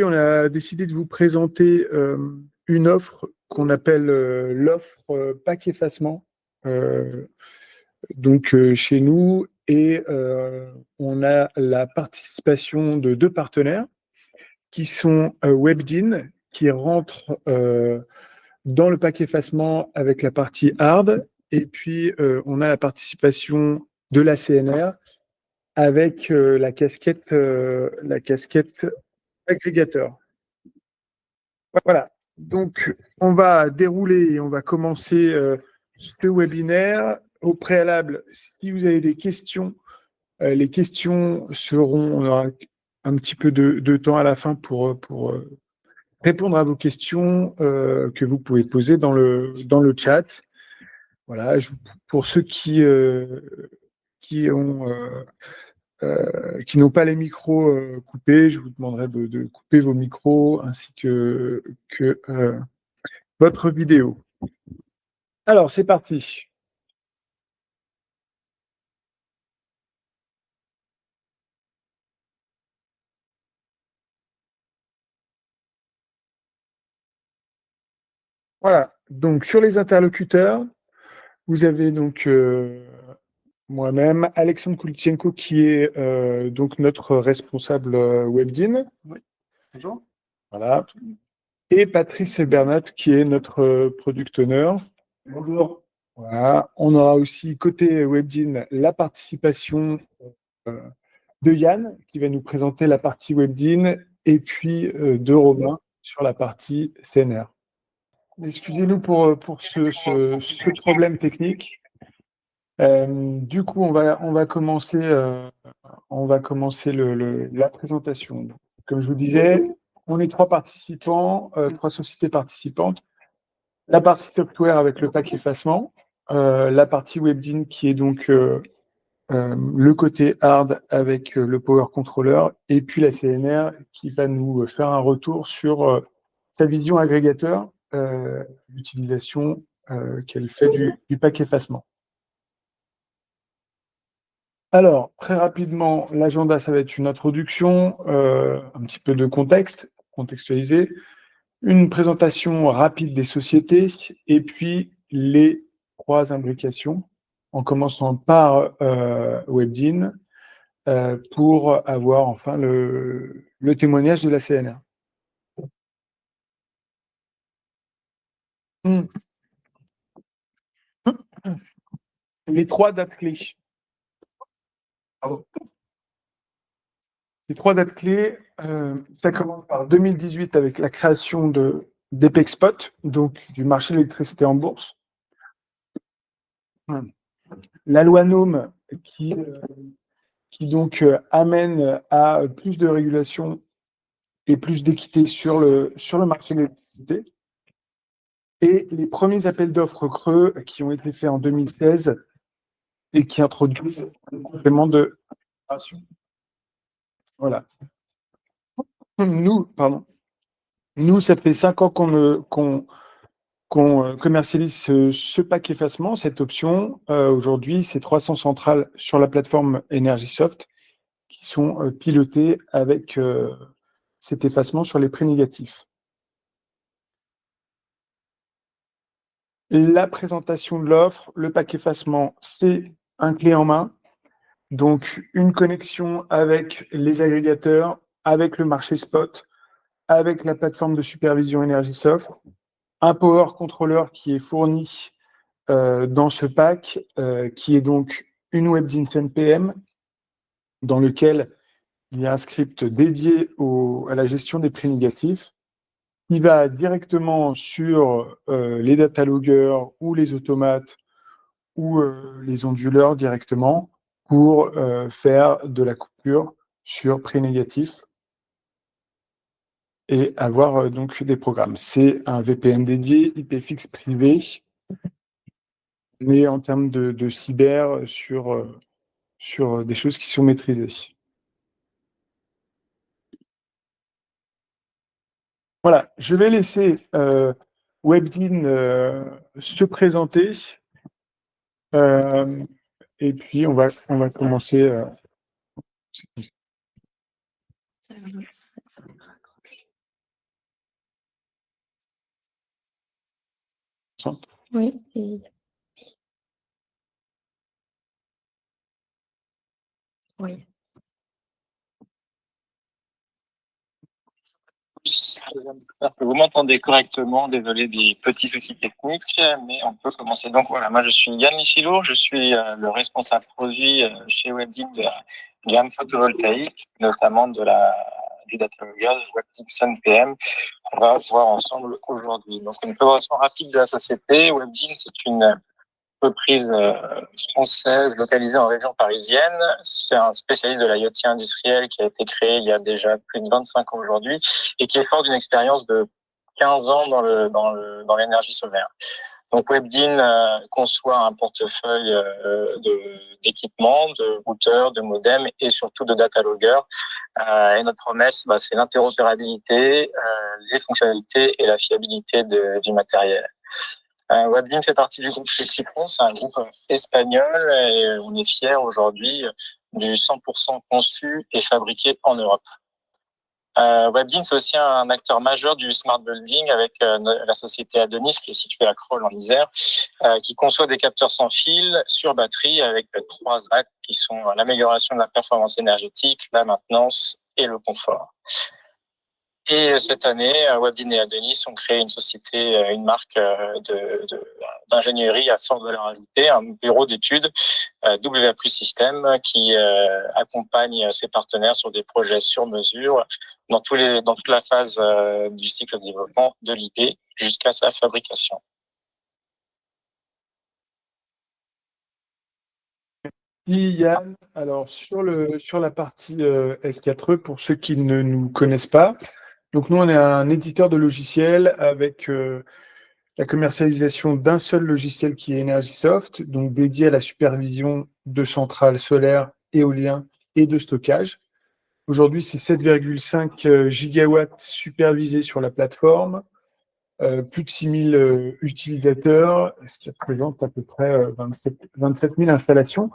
On a décidé de vous présenter une offre qu'on appelle l'offre pack effacement chez nous et on a la participation de deux partenaires qui sont Webdin qui rentre dans le pack effacement avec la partie hard et puis on a la participation de la CNR avec la casquette agrégateur. Voilà. Donc, on va dérouler et on va commencer ce webinaire. Au préalable, si vous avez des questions, les questions seront, on aura un petit peu de temps à la fin pour répondre à vos questions que vous pouvez poser dans le chat. Voilà. Pour ceux qui n'ont pas les micros coupés, je vous demanderai de couper vos micros ainsi que votre vidéo. Alors, c'est parti. Voilà. Donc, sur les interlocuteurs, vous avez donc moi-même, Alexandre Kultchenko, qui est donc notre responsable Webdin. Oui. Bonjour. Voilà. Et Patrice Bernat, qui est notre product owner. Bonjour. Voilà. On aura aussi côté Webdin la participation de Yann, qui va nous présenter la partie Webdin, et puis de Romain sur la partie CNR. Excusez-nous pour ce problème technique. Du coup, on va commencer la présentation. Comme je vous disais, on est trois participants, trois sociétés participantes. La partie software avec le pack effacement, la partie Webdin qui est donc le côté hard avec le Power Controller, et puis la CNR qui va nous faire un retour sur sa vision agrégateur, l'utilisation qu'elle fait du pack effacement. Alors, très rapidement, l'agenda, ça va être une introduction, un petit peu de contexte, contextualisé, une présentation rapide des sociétés, et puis les trois imbrications, en commençant par Webdin, pour avoir enfin le témoignage de la CNR. Les trois dates clés. Pardon. Les trois dates clés, ça commence par 2018 avec la création d'Epexpot, donc du marché de l'électricité en bourse. La loi NOM qui donc amène à plus de régulation et plus d'équité sur le marché de l'électricité. Et les premiers appels d'offres creux qui ont été faits en 2016 et qui introduisent le complément de rémunération. Voilà. Nous, ça fait 5 ans qu'on commercialise ce pack effacement, cette option. Aujourd'hui, c'est 300 centrales sur la plateforme Energysoft qui sont pilotées avec cet effacement sur les prix négatifs. La présentation de l'offre, le pack effacement, c'est un clé en main. Donc, une connexion avec les agrégateurs, avec le marché spot, avec la plateforme de supervision Energysoft, un power controller qui est fourni dans ce pack, qui est donc une Webdin CNPM, dans lequel il y a un script dédié à la gestion des prix négatifs, qui va directement sur les data loggers ou les automates ou les onduleurs directement pour faire de la coupure sur prix négatif et avoir donc des programmes. C'est un VPN dédié, IP fixe privé, mais en termes de cyber sur des choses qui sont maîtrisées. Voilà, je vais laisser Webdin se présenter et puis on va commencer. Centre. Oui. Oui. J'espère que vous m'entendez correctement. Désolé des petits soucis techniques, mais on peut commencer. Donc voilà, moi je suis Yann Michilo, je suis le responsable produit chez WebDin de la gamme photovoltaïque, notamment du data logger de WebDin Sun PM. On va voir ensemble aujourd'hui. Donc une présentation rapide de la société. WebDin, c'est une entreprise française localisée en région parisienne. C'est un spécialiste de l'IoT industriel qui a été créé il y a déjà plus de 25 ans aujourd'hui et qui est fort d'une expérience de 15 ans dans l'énergie solaire. Donc WebDin conçoit un portefeuille d'équipements, de routeurs, de modems et surtout de data loggers. Et notre promesse, c'est l'interopérabilité, les fonctionnalités et la fiabilité du matériel. WebDin fait partie du groupe Flexicon, c'est un groupe espagnol et on est fiers aujourd'hui du 100% conçu et fabriqué en Europe. WebDin, c'est aussi un acteur majeur du smart building avec la société Adonis qui est située à Crolles en Isère, qui conçoit des capteurs sans fil sur batterie avec 3 axes qui sont l'amélioration de la performance énergétique, la maintenance et le confort. Et cette année, WebDin et Adonis ont créé une société, une marque d'ingénierie à forte valeur ajoutée, un bureau d'études WA+ System qui accompagne ses partenaires sur des projets sur mesure dans toute la phase du cycle de développement de l'idée jusqu'à sa fabrication. Yann, alors sur la partie S4E, pour ceux qui ne nous connaissent pas, donc nous on est un éditeur de logiciels avec la commercialisation d'un seul logiciel qui est Energysoft, donc dédié à la supervision de centrales solaires, éoliennes et de stockage. Aujourd'hui, c'est 7,5 gigawatts supervisés sur la plateforme, plus de 6000 utilisateurs, ce qui représente à peu près 27 000 installations.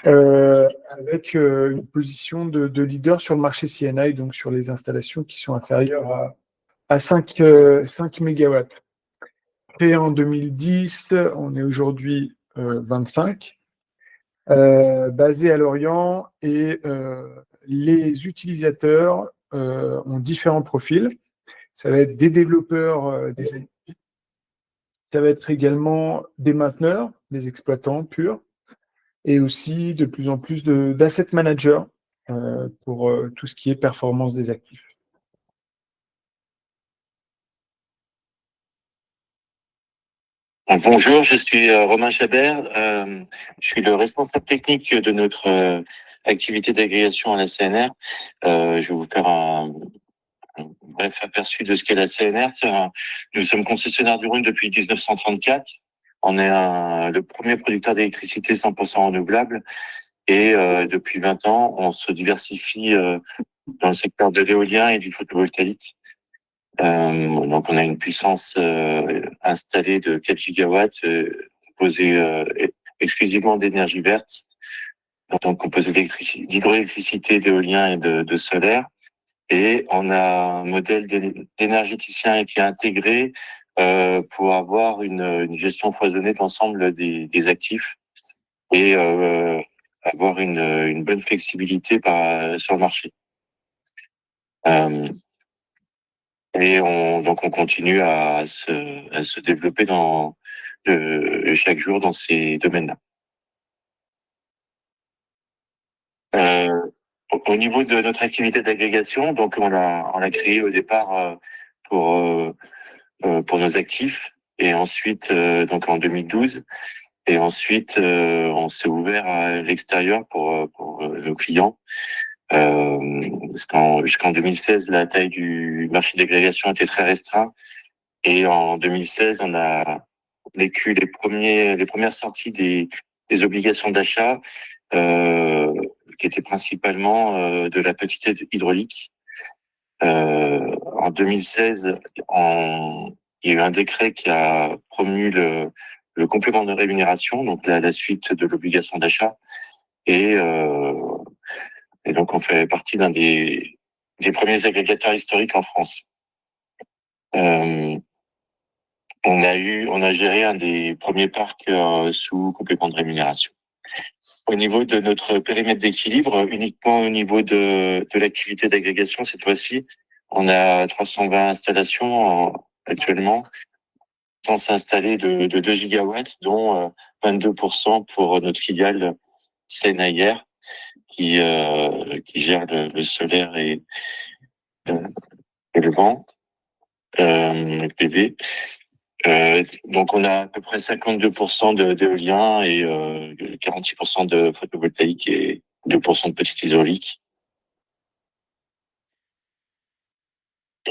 Avec une position de leader sur le marché CNI, donc sur les installations qui sont inférieures à 5 mégawatts. Créé en 2010, on est aujourd'hui 25, basé à Lorient, et les utilisateurs ont différents profils. Ça va être des développeurs, ça va être également des mainteneurs, des exploitants purs, et aussi de plus en plus d'asset managers pour tout ce qui est performance des actifs. Bonjour, je suis Romain Chabert. Je suis le responsable technique de notre activité d'agrégation à la CNR. Je vais vous faire un bref aperçu de ce qu'est la CNR. Nous sommes concessionnaires du Rhône depuis 1934. On est le premier producteur d'électricité 100% renouvelable et depuis 20 ans, on se diversifie dans le secteur de l'éolien et du photovoltaïque. Donc on a une puissance installée de 4 gigawatts composée exclusivement d'énergie verte, donc composée d'hydroélectricité, d'éolien et de solaire. Et on a un modèle d'énergéticien qui est intégré pour avoir une gestion foisonnée de l'ensemble des actifs et avoir une bonne flexibilité sur le marché. Et on continue à se développer chaque jour dans ces domaines-là. Au niveau de notre activité d'agrégation, donc on l'a créée au départ pour nos actifs, et ensuite donc en 2012, et ensuite on s'est ouvert à l'extérieur pour nos clients. Jusqu'en 2016, la taille du marché d'agrégation était très restreint, et en 2016, on a vécu les premières sorties des obligations d'achat, qui étaient principalement de la petite hydraulique. En 2016, il y a eu un décret qui a promu le complément de rémunération, donc la suite de l'obligation d'achat, et donc on fait partie d'un des premiers agrégateurs historiques en France. on a géré un des premiers parcs sous complément de rémunération. Au niveau de notre périmètre d'équilibre, uniquement au niveau de l'activité d'agrégation, cette fois-ci, on a 320 installations actuellement, sans s'installer de 2 gigawatts, dont 22% pour notre filiale Seine-Ayer, qui gère le solaire et le vent, le PV. Donc on a à peu près 52% d'éolien et 46% de photovoltaïque et 2% de petite hydraulique.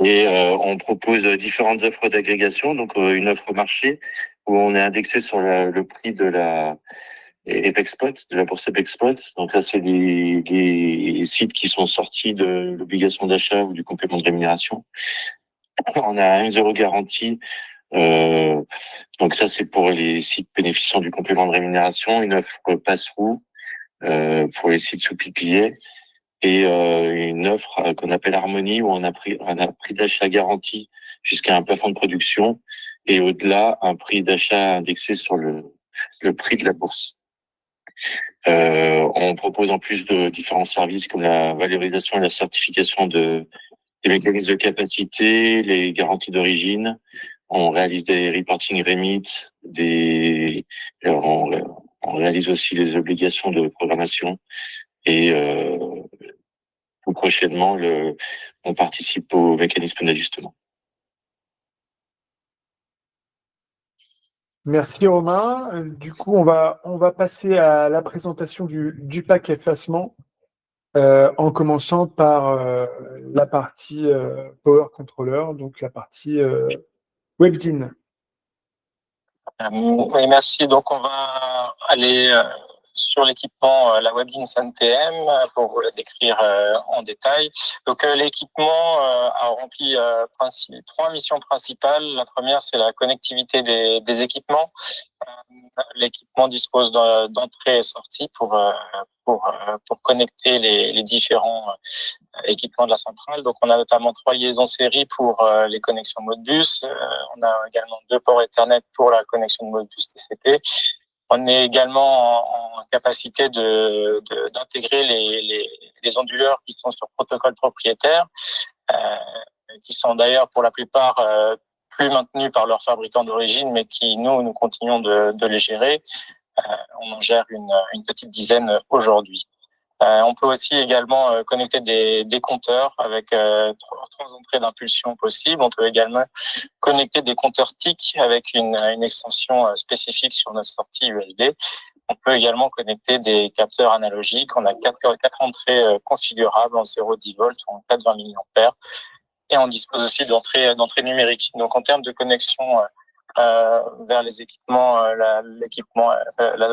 Et on propose différentes offres d'agrégation, donc une offre marché où on est indexé sur le prix de la Epexpot, de la bourse Epexpot. Donc là, c'est les sites qui sont sortis de l'obligation d'achat ou du complément de rémunération. On a 1 € garantie. Donc ça, c'est pour les sites bénéficiant du complément de rémunération, une offre passe-roue pour les sites sous PPA et une offre qu'on appelle Harmonie où on a un prix d'achat garanti jusqu'à un plafond de production et au-delà, un prix d'achat indexé sur le prix de la bourse. On propose en plus de différents services comme la valorisation et la certification des mécanismes de capacité, les garanties d'origine. On réalise des reporting remit, on réalise aussi les obligations de programmation et tout prochainement, on participe au mécanisme d'ajustement. Merci Romain. Du coup, on va passer à la présentation du pack effacement en commençant par la partie Power Controller, donc la partie WebDyn. Oui, merci. Donc, on va aller sur l'équipement, la WebDyn SunPM, pour vous la décrire en détail. Donc, l'équipement a rempli 3 missions principales. La première, c'est la connectivité des équipements. L'équipement dispose d'entrée et sortie pour connecter les différents équipements de la centrale. Donc, on a notamment 3 liaisons série pour les connexions Modbus. On a également 2 ports Ethernet pour la connexion de Modbus TCP. On est également en capacité d'intégrer les onduleurs qui sont sur protocole propriétaire, qui sont d'ailleurs pour la plupart plus maintenus par leurs fabricants d'origine, mais qui nous continuons de les gérer. On en gère une petite dizaine aujourd'hui. On peut aussi également connecter des compteurs avec 3 entrées d'impulsion possibles. On peut également connecter des compteurs TIC avec une extension spécifique sur notre sortie USB. On peut également connecter des capteurs analogiques. On a 4 entrées configurables en 0,10 volts ou en 420 milliampères. Et on dispose aussi d'entrées numériques. Donc, en termes de connexion vers les équipements, la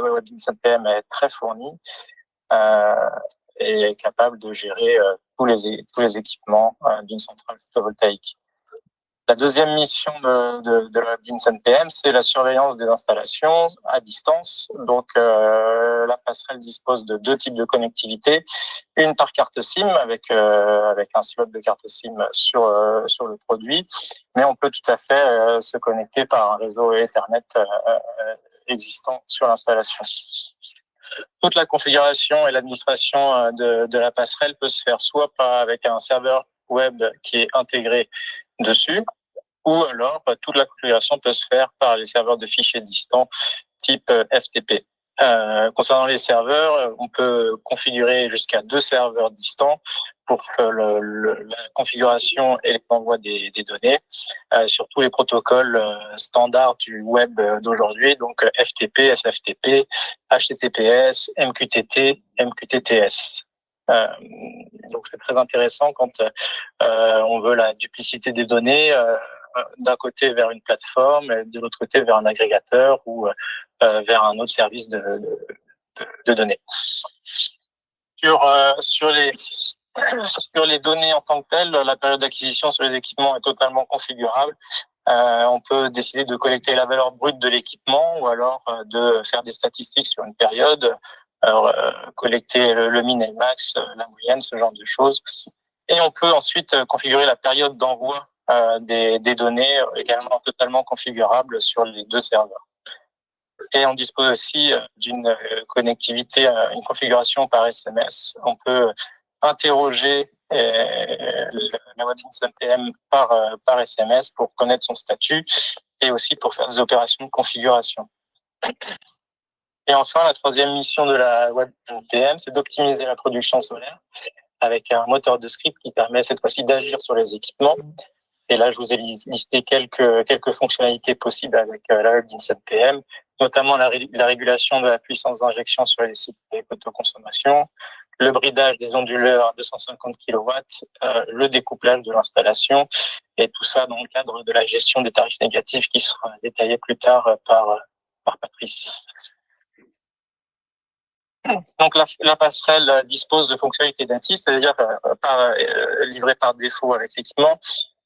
WebDyn SunPM est très fournie. Et est capable de gérer tous les équipements d'une centrale photovoltaïque. La deuxième mission de la WebDyn SunPM, c'est la surveillance des installations à distance. Donc, la passerelle dispose de 2 types de connectivité. Une par carte SIM avec un slot de carte SIM sur le produit, mais on peut tout à fait se connecter par un réseau Ethernet existant sur l'installation. Toute la configuration et l'administration de la passerelle peut se faire soit avec un serveur web qui est intégré dessus, ou alors toute la configuration peut se faire par les serveurs de fichiers distants type FTP. Concernant les serveurs, on peut configurer jusqu'à 2 serveurs distants pour la configuration et l'envoi des données sur tous les protocoles standards du web d'aujourd'hui, donc FTP, SFTP, HTTPS, MQTT, MQTTS. Donc c'est très intéressant quand on veut la duplicité des données d'un côté vers une plateforme et de l'autre côté vers un agrégateur ou vers un autre service de données. Sur les données en tant que telles, la période d'acquisition sur les équipements est totalement configurable. On peut décider de collecter la valeur brute de l'équipement ou alors de faire des statistiques sur une période, collecter le min et le max, la moyenne, ce genre de choses. Et on peut ensuite configurer la période d'envoi des données également totalement configurables sur les deux serveurs. Et on dispose aussi d'une connectivité, une configuration par SMS. On peut interroger la Webdinson PM par SMS pour connaître son statut et aussi pour faire des opérations de configuration. Et enfin, la troisième mission de la Webdinson PM, c'est d'optimiser la production solaire avec un moteur de script qui permet cette fois-ci d'agir sur les équipements. Et là, je vous ai listé quelques fonctionnalités possibles avec la Webdinson PM, notamment la régulation de la puissance d'injection sur les sites d'autoconsommation, le bridage des onduleurs à 250 kW, le découplage de l'installation, et tout ça dans le cadre de la gestion des tarifs négatifs qui sera détaillé plus tard par Patrice. Donc la passerelle dispose de fonctionnalités natives, c'est-à-dire livrées par défaut avec l'équipement.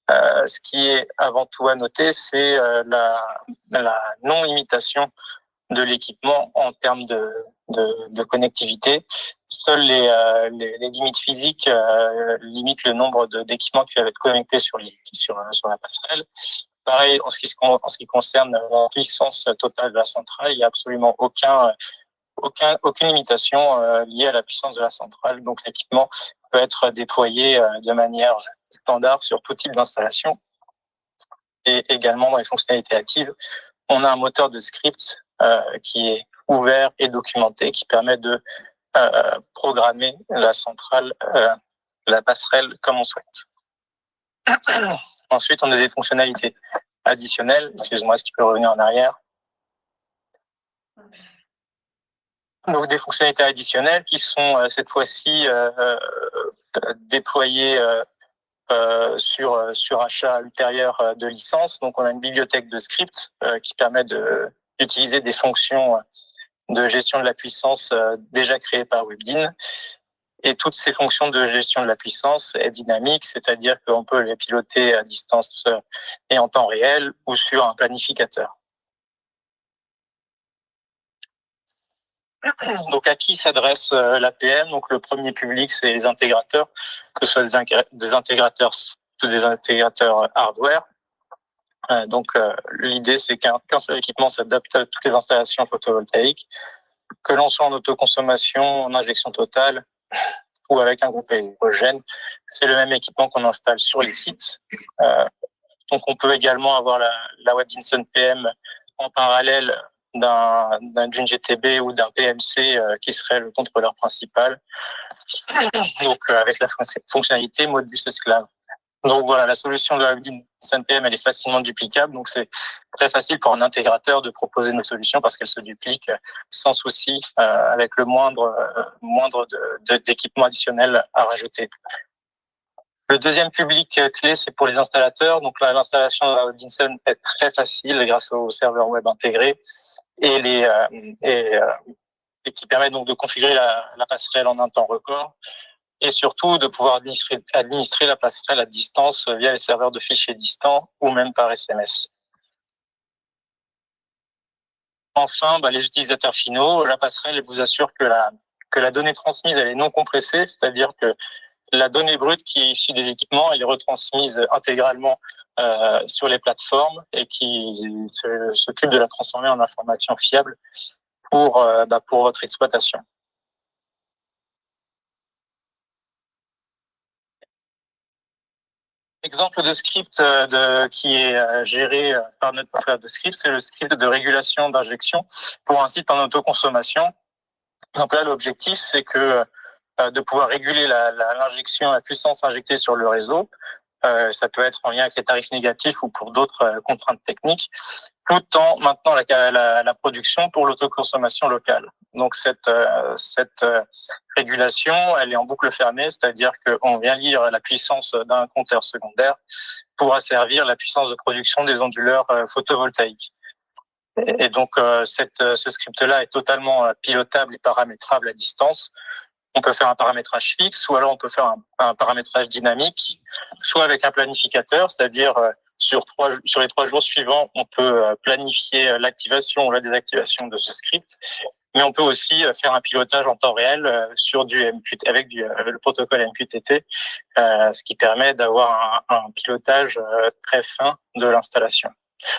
Ce qui est avant tout à noter, c'est la non-limitation de l'équipement en termes de connectivité. Seules les limites physiques limitent le nombre d'équipements qui peuvent être connectés sur la passerelle. Pareil, en ce qui concerne la puissance totale de la centrale, il n'y a absolument aucune limitation liée à la puissance de la centrale. Donc l'équipement peut être déployé de manière standard sur tout type d'installation. Et également dans les fonctionnalités actives, on a un moteur de script qui est ouvert et documenté, qui permet de programmer la centrale, la passerelle comme on souhaite. Ensuite, on a des fonctionnalités additionnelles. Excuse-moi si tu peux revenir en arrière. Donc des fonctionnalités additionnelles qui sont cette fois-ci déployées sur achat ultérieur de licence. Donc on a une bibliothèque de scripts qui permet d'utiliser des fonctions de gestion de la puissance déjà créées par Webdin. Et toutes ces fonctions de gestion de la puissance est dynamique, c'est-à-dire qu'on peut les piloter à distance et en temps réel ou sur un planificateur. Donc à qui s'adresse l'APM? Donc le premier public, c'est les intégrateurs, que ce soit des intégrateurs ou des intégrateurs hardware. Donc l'idée, c'est qu'un seul équipement s'adapte à toutes les installations photovoltaïques, que l'on soit en autoconsommation, en injection totale ou avec un groupe électrogène. C'est le même équipement qu'on installe sur les sites. Donc on peut également avoir la Webdinson PM en parallèle d'une GTB ou d'un PMC qui serait le contrôleur principal, donc avec la fonctionnalité Modbus esclave. Donc voilà, la solution de la Webdinson PM, elle est facilement duplicable, donc c'est très facile pour un intégrateur de proposer nos solutions parce qu'elle se duplique sans souci avec le moindre d'équipement additionnel à rajouter. Le deuxième public clé, c'est pour les installateurs. Donc là, l'installation de la Webdinson est très facile grâce au serveur web intégré et qui permet donc de configurer la passerelle en un temps record et surtout de pouvoir administrer la passerelle à distance via les serveurs de fichiers distants ou même par SMS. Enfin, les utilisateurs finaux, la passerelle vous assure que la donnée transmise elle est non compressée, c'est-à-dire que la donnée brute qui est issue des équipements, elle est retransmise intégralement sur les plateformes et qui s'occupe de la transformer en information fiable pour votre exploitation. Exemple de script qui est géré par notre porteur de script, c'est le script de régulation d'injection pour un site en autoconsommation. Donc là, l'objectif, c'est que de pouvoir réguler l'injection, la puissance injectée sur le réseau. Ça peut être en lien avec les tarifs négatifs ou pour d'autres contraintes techniques, tout en maintenant la production pour l'autoconsommation locale. Donc cette régulation, elle est en boucle fermée, c'est-à-dire qu'on vient lire la puissance d'un compteur secondaire pour asservir la puissance de production des onduleurs photovoltaïques. Et donc ce script-là est totalement pilotable et paramétrable à distance. On peut faire un paramétrage fixe ou alors on peut faire un paramétrage dynamique, soit avec un planificateur, c'est-à-dire sur les 3 jours suivants, on peut planifier l'activation ou la désactivation de ce script. mais on peut aussi faire un pilotage en temps réel sur du MQT, avec le protocole MQTT, ce qui permet d'avoir un pilotage très fin de l'installation.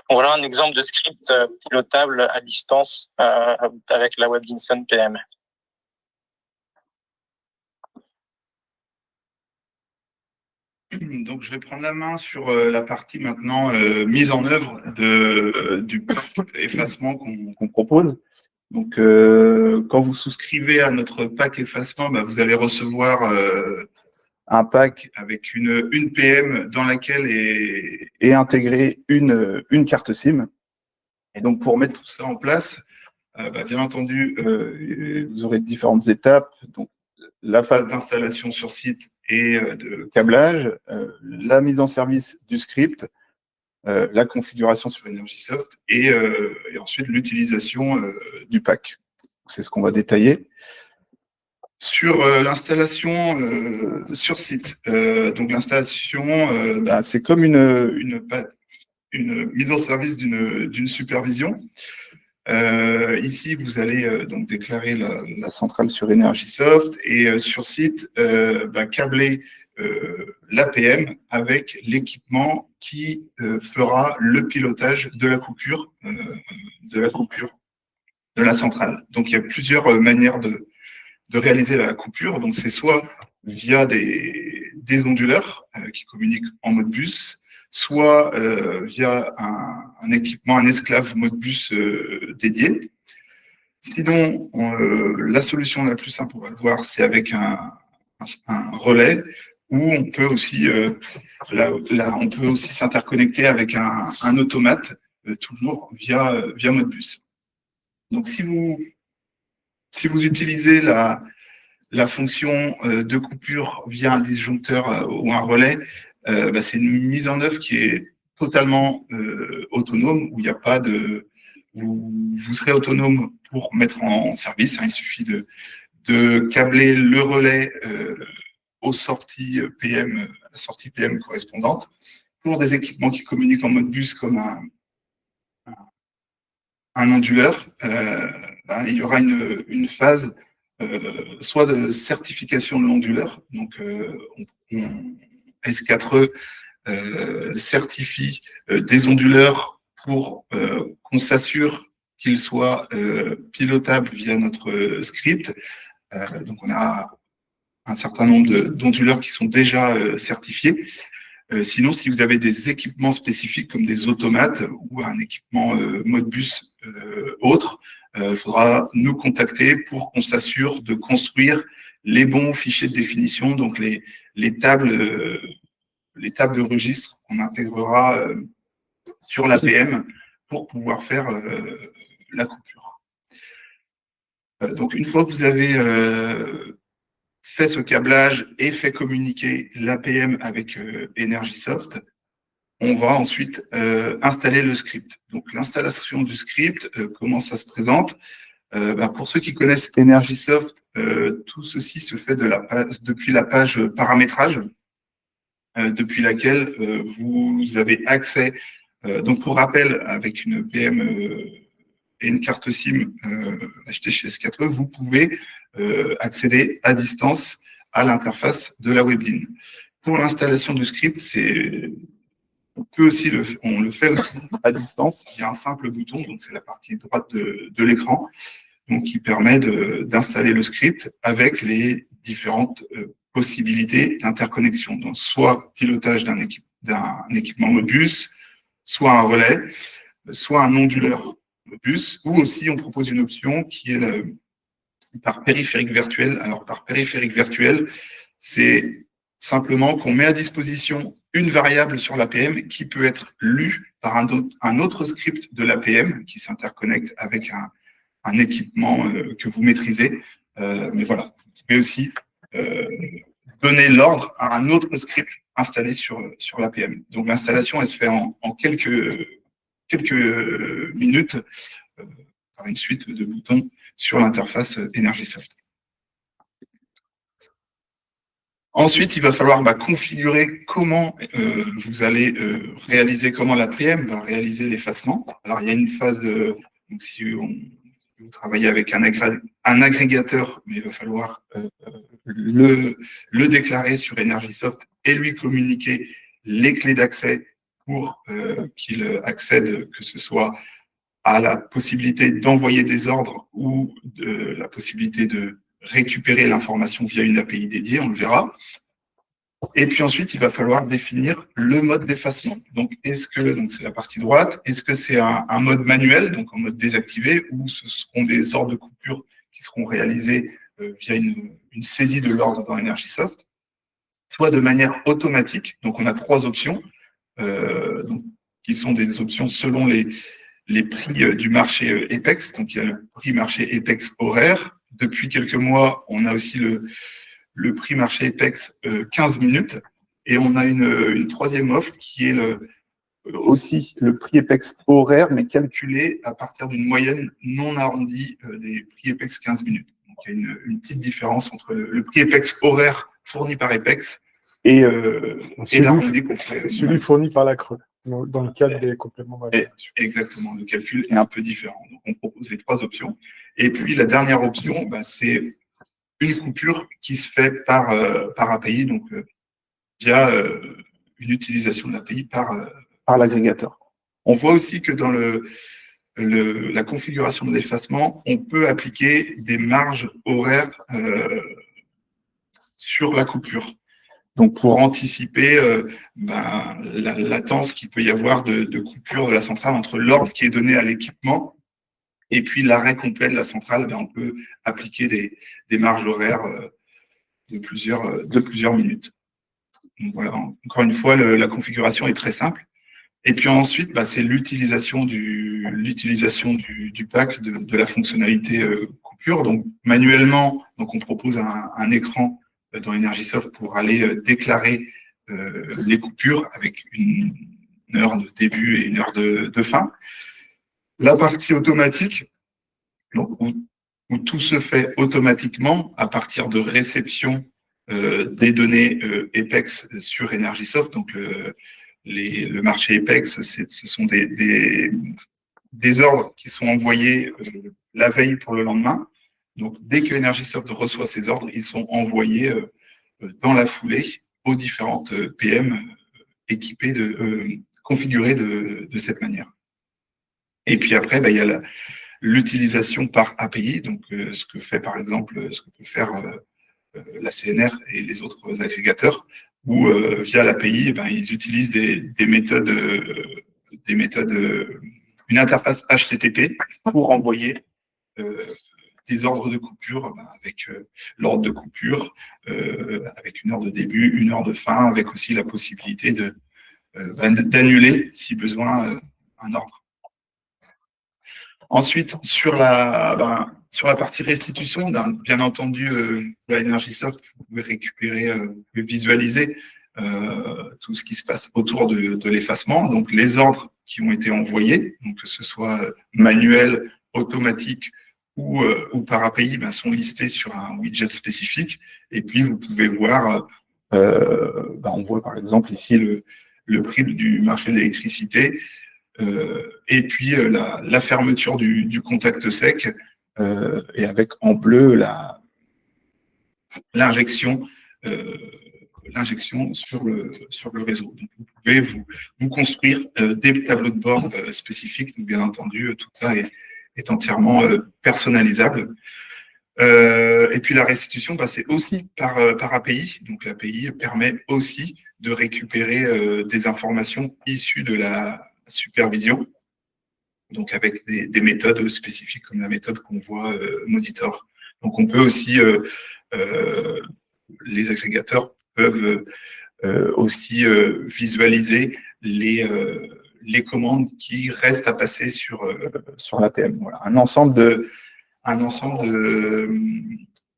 Donc voilà un exemple de script pilotable à distance avec la WebDinson PM. Donc, je vais prendre la main sur la partie maintenant mise en œuvre du pack effacement qu'on propose. Donc, quand vous souscrivez à notre pack effacement, bah, vous allez recevoir un pack avec une PM dans laquelle est intégrée une carte SIM. Et donc, pour mettre tout ça en place, bah, bien entendu, vous aurez différentes étapes. Donc, la phase d'installation sur site et de câblage, la mise en service du script, la configuration sur Energysoft et ensuite l'utilisation du pack. C'est ce qu'on va détailler. Sur l'installation sur site, donc l'installation, bah, c'est comme une mise en service d'une supervision. Ici, vous allez donc déclarer la centrale sur Energysoft et sur site, bah, câbler l'APM avec l'équipement qui fera le pilotage de la coupure de la centrale. Donc, il y a plusieurs manières de réaliser la coupure. Donc, c'est soit via des onduleurs qui communiquent en Modbus, soit via un équipement, un esclave Modbus dédié. Sinon, la solution la plus simple, on va le voir, c'est avec un relais où on peut aussi, on peut aussi s'interconnecter avec un automate, toujours via Modbus. Donc, si vous utilisez la fonction de coupure via un disjoncteur ou un relais, bah, c'est une mise en œuvre qui est totalement autonome, où il n'y a pas de... Vous serez autonome pour mettre en service. Hein, il suffit de câbler le relais aux sorties PM, à la sortie PM correspondante. Pour des équipements qui communiquent en mode bus comme un onduleur, bah, il y aura une phase soit de certification de l'onduleur, donc S4E certifie des onduleurs pour qu'on s'assure qu'ils soient pilotables via notre script. Donc on a un certain nombre d'onduleurs qui sont déjà certifiés. Sinon, si vous avez des équipements spécifiques comme des automates ou un équipement Modbus autre, il faudra nous contacter pour qu'on s'assure de construire les bons fichiers de définition, donc les tables de registre qu'on intégrera sur l'APM pour pouvoir faire la coupure. Donc, une fois que vous avez fait ce câblage et fait communiquer l'APM avec Energysoft, on va ensuite installer le script. Donc, l'installation du script, comment ça se présente? Bah, pour ceux qui connaissent Energysoft, tout ceci se fait depuis la page paramétrage, depuis laquelle vous avez accès. Donc, pour rappel, avec une PM et une carte SIM achetée chez S4E, vous pouvez accéder à distance à l'interface de la WebDin. Pour l'installation du script, on le fait à distance. Il y a un simple bouton, donc c'est la partie droite de l'écran, donc qui permet d'installer le script avec les différentes possibilités d'interconnexion. Donc soit pilotage d'un équipement Modbus, soit un relais, soit un onduleur Modbus, ou aussi on propose une option qui est par périphérique virtuel. Alors par périphérique virtuel, c'est simplement qu'on met à disposition une variable sur l'APM qui peut être lue par un autre script de l'APM qui s'interconnecte avec un équipement que vous maîtrisez. Mais voilà, vous pouvez aussi donner l'ordre à un autre script installé sur l'APM. Donc l'installation, elle se fait en quelques minutes par une suite de boutons sur l'interface Energysoft. Ensuite, il va falloir configurer comment vous allez réaliser, comment l'APM va réaliser l'effacement. Alors, il y a une phase, donc si vous vous travaillez avec un agrégateur, mais il va falloir le déclarer sur Energysoft et lui communiquer les clés d'accès pour qu'il accède, que ce soit à la possibilité d'envoyer des ordres ou de la possibilité de récupérer l'information via une API dédiée, on le verra. Et puis ensuite, il va falloir définir le mode d'effacement. Donc, c'est la partie droite, est-ce que c'est un mode manuel, donc en mode désactivé, ou ce seront des ordres de coupure qui seront réalisés via une saisie de l'ordre dans Energysoft, soit de manière automatique. Donc, on a 3 options, qui sont des options selon les prix du marché EPEX. Donc, il y a le prix marché EPEX horaire. Depuis quelques mois, on a aussi le prix marché EPEX 15 minutes. Et on a une troisième offre qui est aussi le prix EPEX horaire, mais calculé à partir d'une moyenne non arrondie des prix EPEX 15 minutes. Donc, il y a une petite différence entre le prix EPEX horaire fourni par EPEX et l'arrondi qu'on fait. Celui fourni par la Creux, dans le cadre des compléments d'amélioration. Exactement, le calcul est un peu différent. Donc, on propose les 3 options. Et puis, la dernière option, c'est une coupure qui se fait par API, donc via une utilisation de l'API par l'agrégateur. On voit aussi que dans la configuration de l'effacement, on peut appliquer des marges horaires sur la coupure. Donc, pour anticiper la latence qu'il peut y avoir de coupure de la centrale entre l'ordre qui est donné à l'équipement et puis l'arrêt complet de la centrale, on peut appliquer des marges horaires de plusieurs minutes. Donc, voilà, encore une fois, la configuration est très simple. Et puis ensuite, c'est l'utilisation du pack, de la fonctionnalité coupure. Donc, manuellement, on propose un écran dans Energysoft pour aller déclarer les coupures avec une heure de début et une heure de fin. La partie automatique, donc, où tout se fait automatiquement à partir de réception des données EPEX sur Energysoft. Donc, le marché EPEX, ce sont des ordres qui sont envoyés la veille pour le lendemain. Donc, dès que Energysoft reçoit ces ordres, ils sont envoyés dans la foulée aux différentes PM équipées, configurées de cette manière. Et puis après, il y a l'utilisation par API, donc ce que peut faire la CNR et les autres agrégateurs, où via l'API, ils utilisent des méthodes, une interface HTTP pour envoyer des ordres de coupure avec l'ordre de coupure, avec une heure de début, une heure de fin, avec aussi la possibilité d'annuler, si besoin, un ordre. Ensuite, sur la partie restitution, bien entendu, la Energysoft, vous pouvez récupérer, vous pouvez visualiser tout ce qui se passe autour de l'effacement. Donc, les ordres qui ont été envoyés, donc que ce soit manuel, automatique ou par API, sont listés sur un widget spécifique. Et puis, vous pouvez voir, on voit par exemple ici le prix du marché de l'électricité. Et puis la fermeture du contact sec et avec en bleu l'injection sur le réseau. Donc, vous pouvez vous construire des tableaux de bord spécifiques. Donc, bien entendu, tout ça est entièrement personnalisable. Et puis la restitution, c'est aussi par API. Donc l'API permet aussi de récupérer des informations issues de la supervision, donc avec des méthodes spécifiques comme la méthode qu'on voit Monitor. Donc on peut aussi, les agrégateurs peuvent aussi visualiser les commandes qui restent à passer sur l'APM. Voilà, un ensemble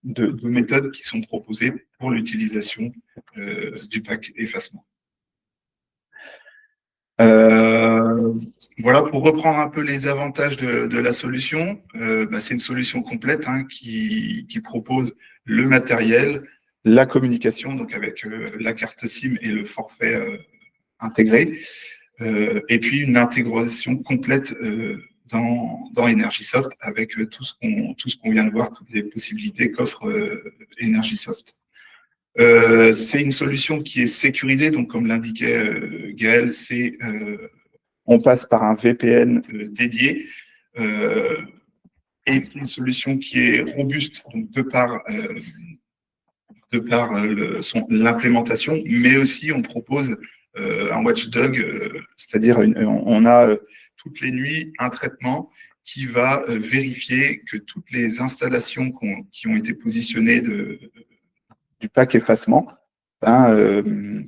de méthodes qui sont proposées pour l'utilisation du pack effacement. Voilà, pour reprendre un peu les avantages de la solution, c'est une solution complète qui propose le matériel, la communication, donc avec la carte SIM et le forfait intégré, et puis une intégration complète dans Energysoft avec tout ce qu'on vient de voir, toutes les possibilités qu'offre Energysoft. C'est une solution qui est sécurisée, donc comme l'indiquait Gaël, on passe par un VPN dédié et une solution qui est robuste, donc de par l'implémentation, mais aussi on propose un watchdog, c'est-à-dire on a toutes les nuits un traitement qui va vérifier que toutes les installations qui ont été positionnées du pack effacement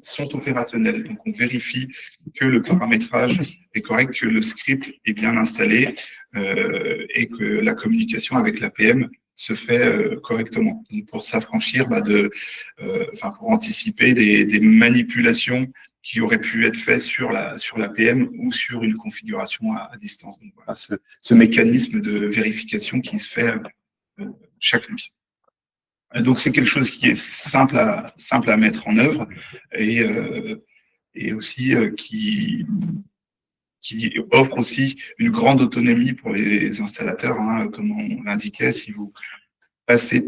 sont opérationnelles. Donc on vérifie que le paramétrage est correct, que le script est bien installé et que la communication avec l'APM se fait correctement. Donc pour s'affranchir pour anticiper des manipulations qui auraient pu être faites sur l'APM ou sur une configuration à distance. Donc voilà, ce mécanisme de vérification qui se fait chaque nuit. Donc c'est quelque chose qui est simple à mettre en œuvre et aussi qui offre aussi une grande autonomie pour les installateurs, hein, comme on l'indiquait. Si vous passez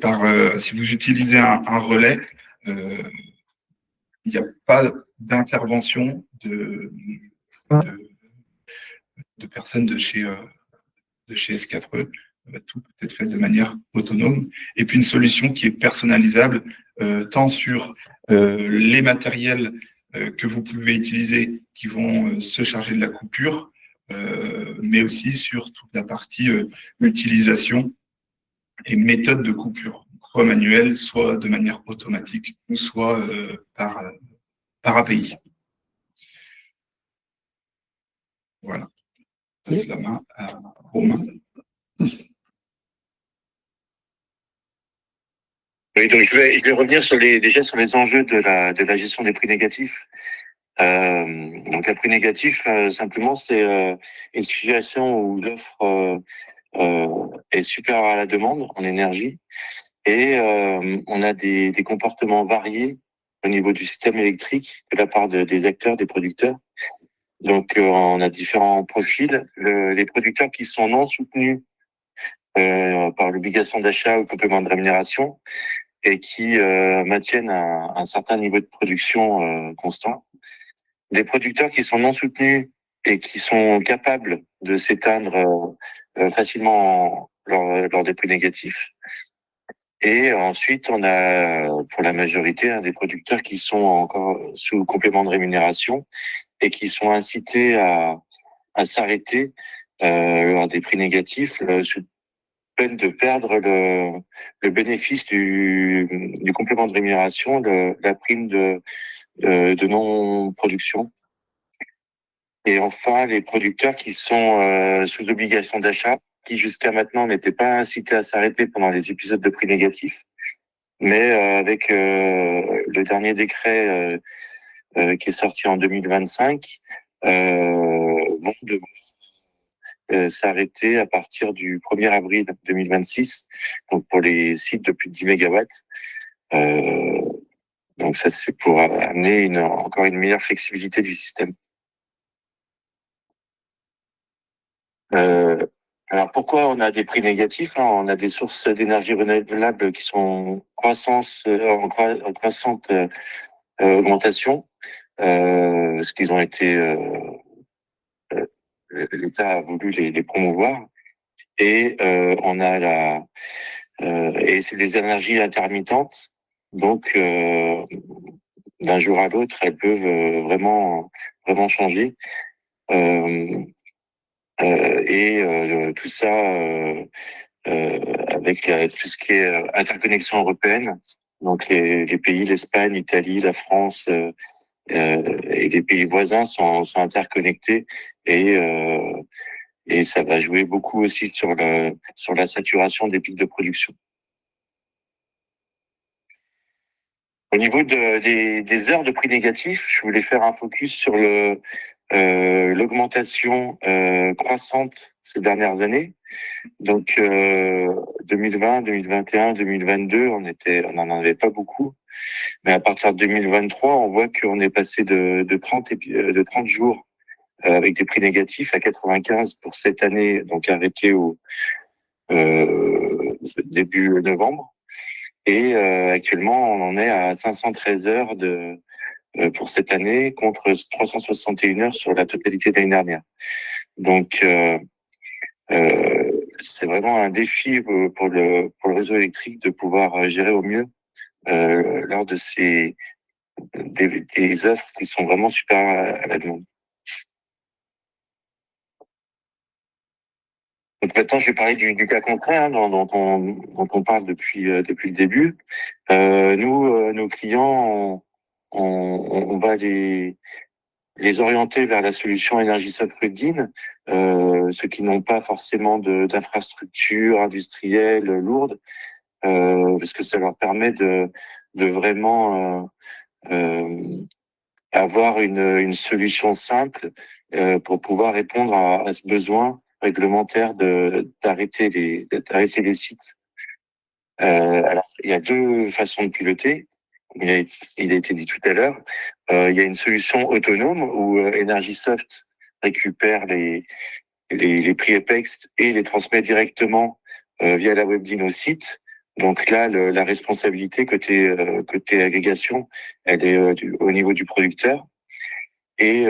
si vous utilisez un relais, il n'y a pas d'intervention de personnes de chez S4E. Tout peut être fait de manière autonome. Et puis une solution qui est personnalisable, tant sur les matériels que vous pouvez utiliser qui vont se charger de la coupure, mais aussi sur toute la partie utilisation et méthode de coupure, soit manuelle, soit de manière automatique, ou soit par API. Voilà. Je passe la main à Romain. Oui, donc je vais revenir sur les enjeux de la gestion des prix négatifs. Donc un prix négatif, simplement, c'est une situation où l'offre est supérieure à la demande en énergie et on a des comportements variés au niveau du système électrique de la part des acteurs, des producteurs. Donc on a différents profils. Les producteurs qui sont non soutenus par l'obligation d'achat ou complément de rémunération et qui maintiennent un certain niveau de production constant. Des producteurs qui sont non soutenus et qui sont capables de s'éteindre facilement lors des prix négatifs. Et ensuite, on a pour la majorité des producteurs qui sont encore sous complément de rémunération et qui sont incités à s'arrêter lors des prix négatifs sous peine de perdre le bénéfice du complément de rémunération, la prime de non-production. Et enfin, les producteurs qui sont sous obligation d'achat, qui jusqu'à maintenant n'étaient pas incités à s'arrêter pendant les épisodes de prix négatifs, mais avec le dernier décret qui est sorti en 2025, vont devoir s'arrêter à partir du 1er avril 2026, donc pour les sites de plus de 10 mégawatts. Donc ça, c'est pour amener encore une meilleure flexibilité du système. Alors pourquoi on a des prix négatifs, hein? On a des sources d'énergie renouvelable qui sont en croissante augmentation, ce qu'ils ont été, l'État a voulu les promouvoir, et on a et c'est des énergies intermittentes, donc d'un jour à l'autre, elles peuvent vraiment changer. Tout ça avec tout ce qui est interconnexion européenne, donc les pays, l'Espagne, l'Italie, la France et les pays voisins sont interconnectés et ça va jouer beaucoup aussi sur la saturation des pics de production. Au niveau des heures de prix négatifs, je voulais faire un focus sur l'augmentation croissante ces dernières années. Donc 2020, 2021, 2022, on n'en avait pas beaucoup. Mais à partir de 2023, on voit qu'on est passé de 30 jours avec des prix négatifs à 95 pour cette année, donc arrêté au début novembre. Et actuellement, on en est à 513 heures pour cette année contre 361 heures sur la totalité de l'année dernière. Donc, c'est vraiment un défi pour le réseau électrique de pouvoir gérer au mieux lors de des offres qui sont vraiment supérieures à la demande. Donc maintenant, je vais parler du cas concret dont on parle depuis le début. Nos clients, on va les orienter vers la solution Energisoft Rudin, ceux qui n'ont pas forcément d'infrastructures industrielles lourdes, parce que ça leur permet de vraiment avoir une solution simple pour pouvoir répondre à ce besoin réglementaire d'arrêter les sites. Alors, il y a deux façons de piloter. Il a été dit tout à l'heure. Il y a une solution autonome où Energisoft récupère les prix Apex et les transmet directement via la WebDIN au site. Donc là, la responsabilité côté agrégation, elle est au niveau du producteur. Et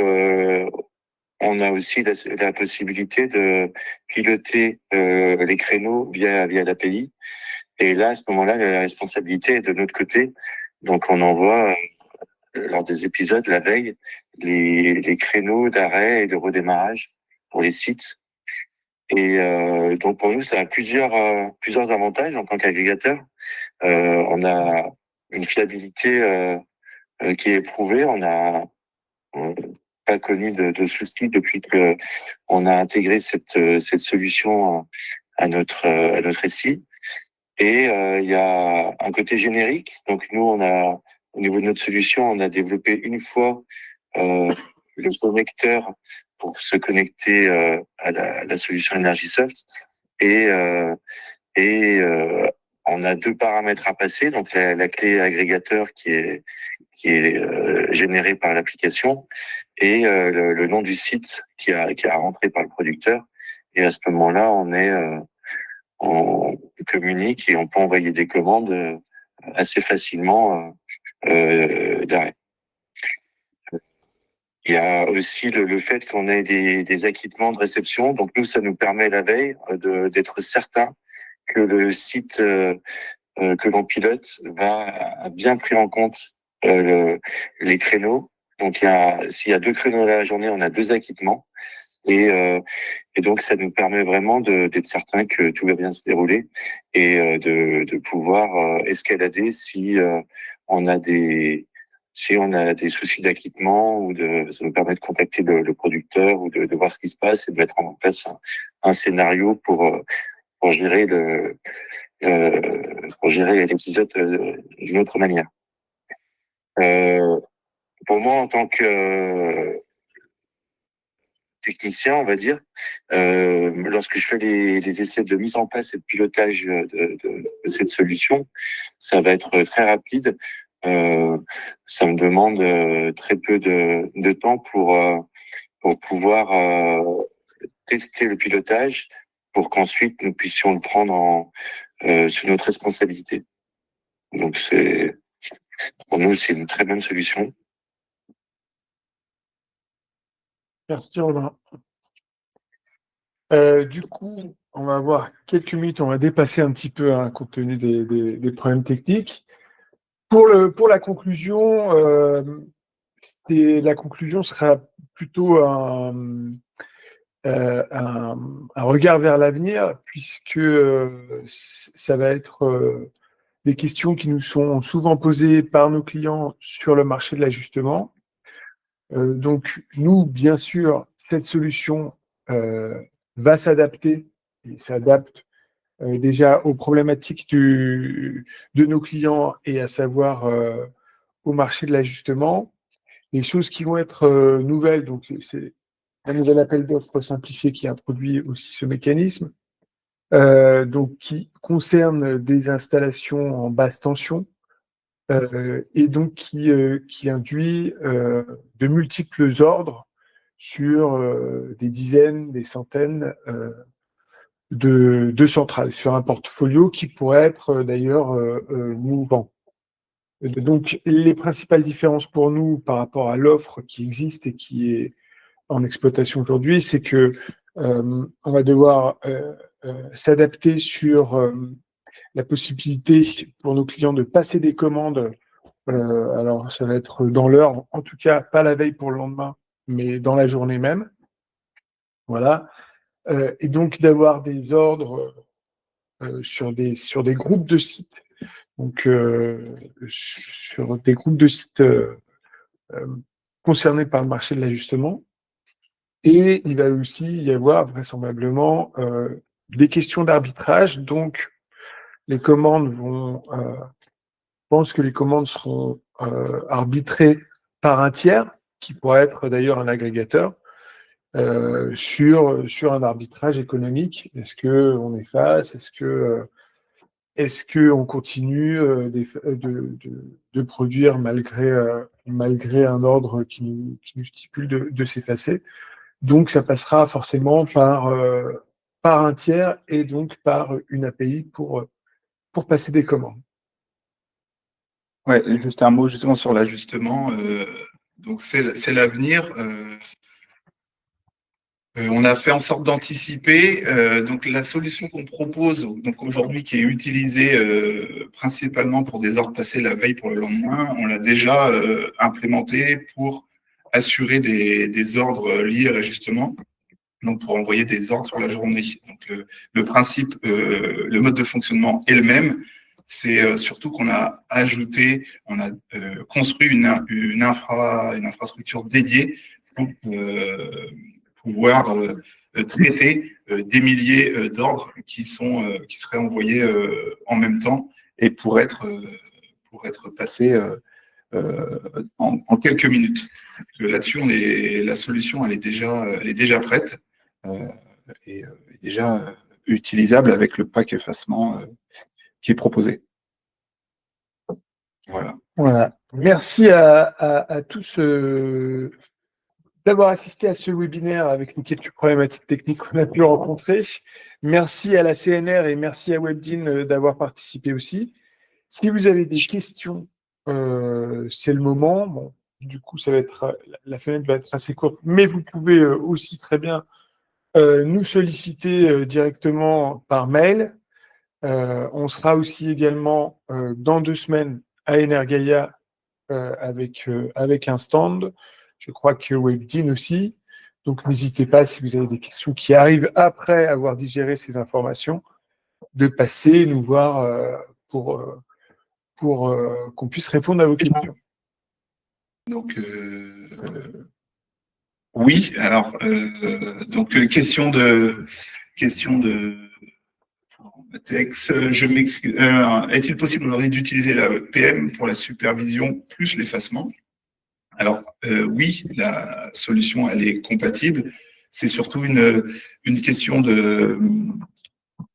on a aussi la possibilité de piloter les créneaux via l'API. Et là, à ce moment-là, la responsabilité est de notre côté. Donc, on envoie lors des épisodes la veille les créneaux d'arrêt et de redémarrage pour les sites. Et donc, pour nous, ça a plusieurs avantages en tant qu'agrégateur. On a une fiabilité qui est éprouvée. On n'a pas connu de soucis depuis que on a intégré cette solution à notre SI. Et il y a un côté générique. Donc nous, au niveau de notre solution, on a développé une fois le connecteur pour se connecter à la solution Energisoft. Et on a deux paramètres à passer. Donc la clé agrégateur qui est générée par l'application et le nom du site qui a rentré par le producteur. Et à ce moment-là, on communique et on peut envoyer des commandes assez facilement d'arrêt. Il y a aussi le fait qu'on ait des acquittements de réception. Donc nous, ça nous permet la veille d'être certain que le site que l'on pilote a bien pris en compte les créneaux. Donc s'il y a 2 créneaux dans la journée, on a 2 acquittements. Et donc ça nous permet vraiment d'être certain que tout va bien se dérouler et de pouvoir escalader si on a des soucis d'acquittement ou ça nous permet de contacter le producteur ou de voir ce qui se passe et de mettre en place un scénario pour gérer l'épisode d'une autre manière. Pour moi, en tant que technicien, on va dire, lorsque je fais les essais de mise en place et de pilotage de cette solution, ça va être très rapide. Ça me demande très peu de temps pour pouvoir tester le pilotage pour qu'ensuite nous puissions le prendre sous notre responsabilité. Donc pour nous, c'est une très bonne solution. Merci Romain. Du coup, on va avoir quelques minutes, on va dépasser un petit peu compte tenu des problèmes techniques. Pour la conclusion, la conclusion sera plutôt un regard vers l'avenir, puisque ça va être des questions qui nous sont souvent posées par nos clients sur le marché de l'ajustement. Donc, nous, bien sûr, cette solution va s'adapter et s'adapte déjà aux problématiques de nos clients et à savoir au marché de l'ajustement. Les choses qui vont être nouvelles, donc c'est un nouvel appel d'offres simplifié qui introduit aussi ce mécanisme, donc qui concerne des installations en basse tension, et donc qui induit de multiples ordres sur des dizaines, des centaines de centrales, sur un portfolio qui pourrait être d'ailleurs mouvant. Donc, les principales différences pour nous par rapport à l'offre qui existe et qui est en exploitation aujourd'hui, c'est que on va devoir s'adapter sur la possibilité pour nos clients de passer des commandes. Alors, ça va être dans l'heure, en tout cas pas la veille pour le lendemain, mais dans la journée même. Voilà. Et donc d'avoir des ordres sur des groupes de sites. Donc, sur des groupes de sites concernés par le marché de l'ajustement. Et il va aussi y avoir vraisemblablement des questions d'arbitrage. Donc, les commandes je pense que les commandes seront arbitrées par un tiers, qui pourrait être d'ailleurs un agrégateur, sur un arbitrage économique. Est-ce qu'on efface? Est-ce qu'on continue de produire malgré un ordre qui nous stipule de s'effacer? Donc, ça passera forcément par un tiers et donc par une API pour passer des commandes. Ouais, juste un mot justement sur l'ajustement. Donc c'est l'avenir. On a fait en sorte d'anticiper. Donc la solution qu'on propose, donc aujourd'hui qui est utilisée principalement pour des ordres passés la veille pour le lendemain, on l'a déjà implémentée pour assurer des ordres liés à l'ajustement. Donc pour envoyer des ordres sur la journée. Donc le principe, le mode de fonctionnement est le même. C'est surtout qu'on a ajouté, on a construit une infrastructure dédiée pour pouvoir traiter des milliers d'ordres qui seraient envoyés en même temps et pour être passés en quelques minutes. Là-dessus, la solution elle est déjà prête et déjà utilisable avec le pack effacement qui est proposé. Voilà. Merci à tous d'avoir assisté à ce webinaire avec les quelques problématiques techniques qu'on a pu rencontrer. Merci à la CNR et merci à Webdin d'avoir participé aussi. Si vous avez des questions, c'est le moment. Bon, du coup, la fenêtre va être assez courte, mais vous pouvez aussi très bien nous solliciter directement par mail. On sera aussi également dans 2 semaines à Energaia avec un stand. Je crois que Webdin aussi. Donc, n'hésitez pas, si vous avez des questions qui arrivent après avoir digéré ces informations, de passer nous voir pour qu'on puisse répondre à vos questions. Donc, oui, alors, donc, question de texte, je m'excuse. Est-il possible aujourd'hui d'utiliser la PM pour la supervision plus l'effacement? Alors, oui, la solution, elle est compatible. C'est surtout une question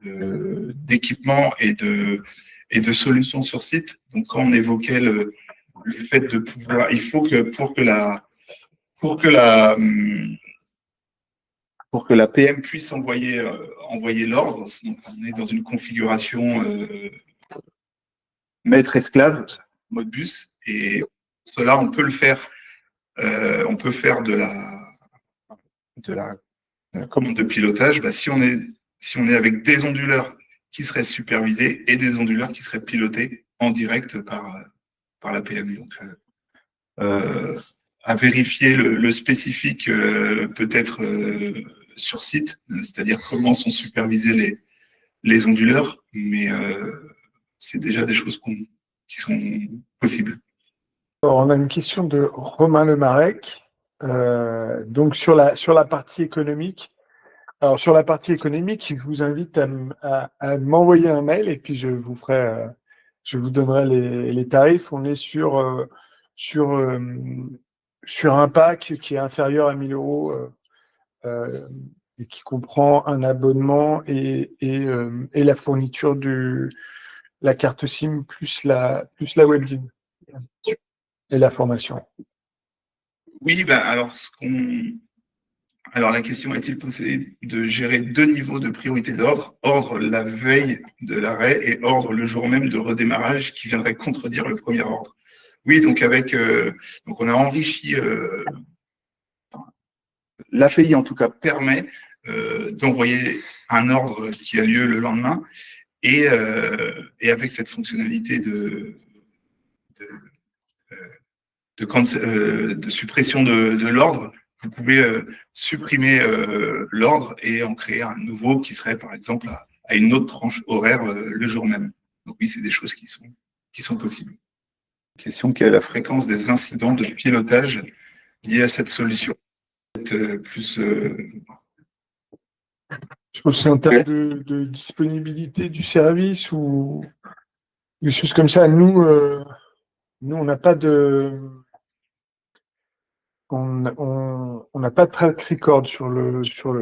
d'équipement et de solutions sur site. Donc, quand on évoquait le fait de pouvoir, il faut que pour que la PM puisse envoyer l'ordre, donc on est dans une configuration maître-esclave, mode bus, et cela, on peut le faire. On peut faire de la commande de pilotage. Si on est avec des onduleurs qui seraient supervisés et des onduleurs qui seraient pilotés en direct par la PM. Donc, à vérifier le spécifique peut-être sur site, c'est-à-dire comment sont supervisés les onduleurs, mais c'est déjà des choses qui sont possibles. Alors, on a une question de Romain Lemarec. Donc, sur la partie économique. Alors, sur la partie économique, je vous invite à m'envoyer un mail et puis je vous donnerai les tarifs. On est sur un pack qui est inférieur à 1 000 € et qui comprend un abonnement et la fourniture de la carte SIM plus la Webdin et la formation. Oui, alors Alors, la question est-il possible de gérer 2 niveaux de priorité d'ordre, ordre la veille de l'arrêt et ordre le jour même de redémarrage qui viendrait contredire le premier ordre? Oui, donc donc on a enrichi, l'API en tout cas permet d'envoyer un ordre qui a lieu le lendemain et avec cette fonctionnalité de suppression de l'ordre, vous pouvez supprimer l'ordre et en créer un nouveau qui serait par exemple à une autre tranche horaire le jour même. Donc oui, c'est des choses qui sont possibles. Question: quelle est la fréquence des incidents de pilotage liés à cette solution? Plus Je pense que c'est en termes de disponibilité du service ou des choses comme ça. Nous, on n'a pas de on n'a pas de track record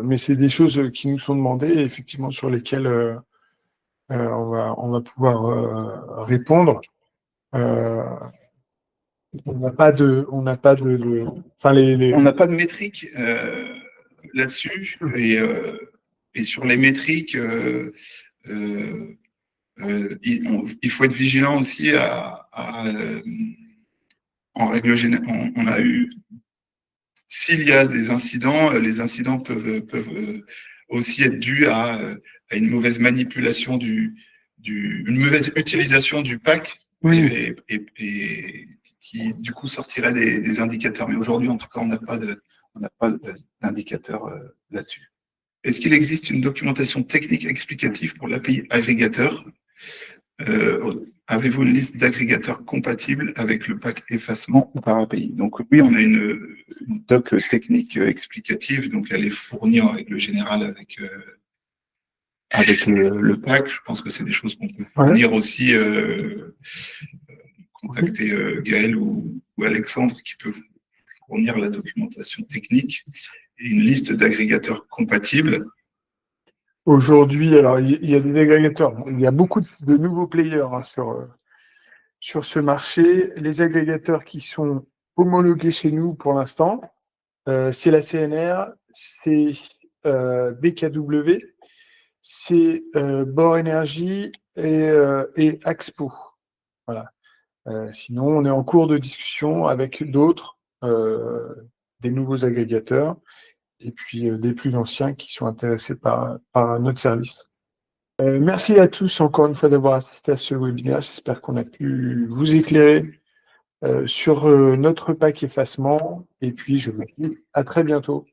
mais c'est des choses qui nous sont demandées et effectivement sur lesquelles on va pouvoir répondre. On n'a pas de métrique là-dessus et sur les métriques, il faut être vigilant aussi en règle générale. On a eu, s'il y a des incidents, les incidents peuvent aussi être dus à une mauvaise manipulation une mauvaise utilisation du pack. Oui. Et qui du coup sortirait des indicateurs. Mais aujourd'hui, en tout cas, on n'a pas d'indicateur là-dessus. Est-ce qu'il existe une documentation technique explicative pour l'API agrégateur? Avez-vous une liste d'agrégateurs compatibles avec le pack effacement ou par API? Donc oui, on a une doc technique explicative, donc elle est fournie en règle générale avec le pack. Je pense que c'est des choses qu'on peut fournir aussi. Contacter Gaël ou Alexandre qui peuvent fournir la documentation technique et une liste d'agrégateurs compatibles. Aujourd'hui, alors il y a des agrégateurs. Il y a beaucoup de nouveaux players sur ce marché. Les agrégateurs qui sont homologués chez nous pour l'instant, c'est la CNR, c'est BKW, c'est Bord Énergie et Axpo. Voilà. Sinon, on est en cours de discussion avec d'autres, des nouveaux agrégateurs, et puis des plus anciens qui sont intéressés par notre service. Merci à tous encore une fois d'avoir assisté à ce webinaire. J'espère qu'on a pu vous éclairer sur notre pack effacement, et puis je vous dis à très bientôt.